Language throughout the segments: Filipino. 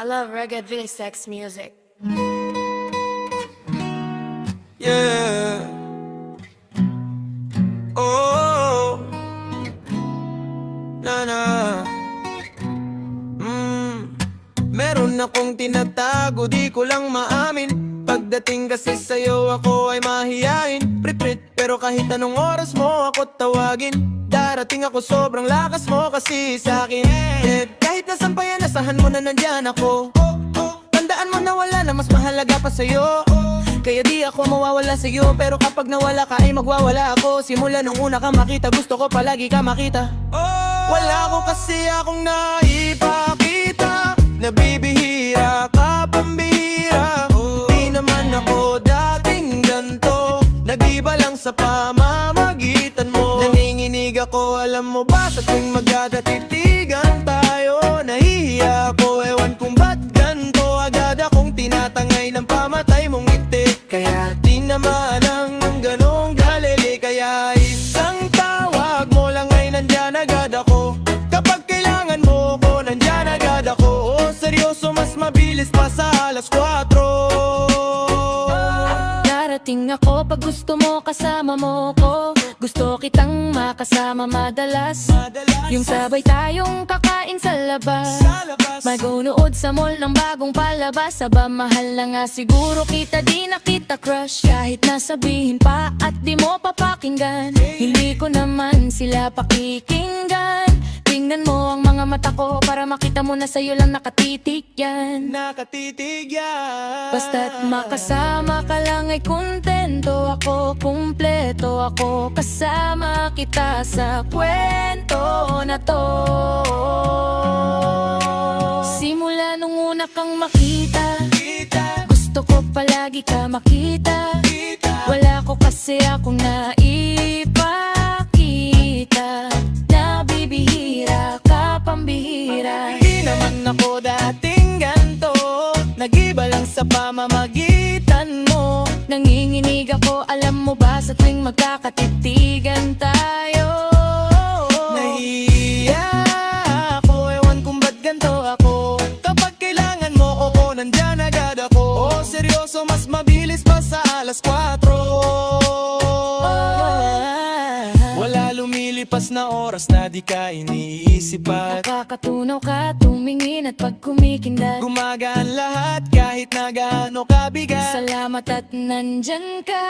I love reggae V6 music. Yeah. Oh. Na. Meron akong tinatago, di ko lang maamin. Pagdating kasi sa'yo ako ay mahiyain. Priprit, pero kahit anong oras mo ako tawagin, darating ako, sobrang lakas mo kasi sa'kin. Kahit nasan pa yan, asahan mo na nandyan ako. Tandaan mo na wala na mas mahalaga pa sa'yo. Kaya di ako mawawala sa'yo, pero kapag nawala ka ay magwawala ako. Simula nung una ka makita, gusto ko palagi ka makita. Wala ko kasi akong naipakita, nabibihira ka, pambihira. Di naman ako dating ganto, nag-iba lang sa pamamagitan mo. Nanginginig ako, alam mo ba, sa tuwing magdadatigan tayo, nahihiya ako, ewan kung ba't ganto. Agad akong tinatangay ng pamatay mong ngiti, kaya di naman ang ganong galili. Kaya isang tawag mo lang ay nandyan agad ako. Kapag kailangan mo ko, nandyan agad ako. Oh, seryoso, mas mabilis pa sa alas 4. Darating ako pag gusto mo, kasama mo ko. Gusto kitang makasama madalas, yung sabay tayong kakain sa labas, magunood sa mall ng bagong palabas. Aba, mahal na nga siguro kita, di na kita crush. Kahit nasabihin pa at di mo papakinggan, hindi ko naman sila pakikinggan. Tingnan mo ang mga mata ko para makita mo na sa'yo lang nakatitig yan. Nakatitig yan. Basta't makasama ka lang ay kontento ako, kumpleto ako. Kasama kita sa kwento na to. Simula nung una kang makita, gusto ko palagi ka makita. Wala ko kasi akong naipakita, nabibihira ka, pambihira. Di naman ako dating ganto, nag-iba lang sa pamamagitan mo. Nanginginig ako, alam mo ba, sa tuwing magkakatitigan tayo. Nahihiya ako, ewan kung ba't ganto ako. Kapag kailangan mo ko, nandyan agad ako. Oh, seryoso, mas mabilis pa sa alas 4. Wala lumilipas na oras na di ka iniisip at Nakakatunaw ka, tumingin at pag kumikindat, gumagaan lahat kahit na gaano kabigat. salamat at nandyan ka.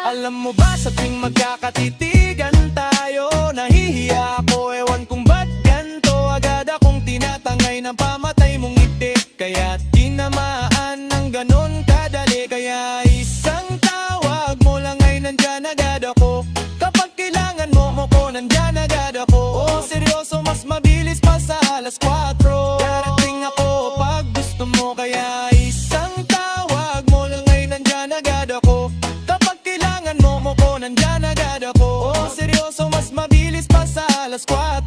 Alam mo ba, sa tuwing magkakatitigan tayo, nahihiya ako, ewan kung ba't ganto. Agad akong tinatangay ng pamatay mong ngiti, kaya tinamaan ng ganon kadali. Kaya isang tawag mo lang ay nandyan agad ako. Kapag kailangan mo ko, nandyan agad ako. Oh, seryoso, mas mabilis pa sa alas 4. Darating ako pag gusto mo, kaya isang tawag mo lang ay nandyan agad ako. Kapag kailangan mo ko, nandyan agad ako. Oh, seryoso, mas mabilis pa sa alas 4.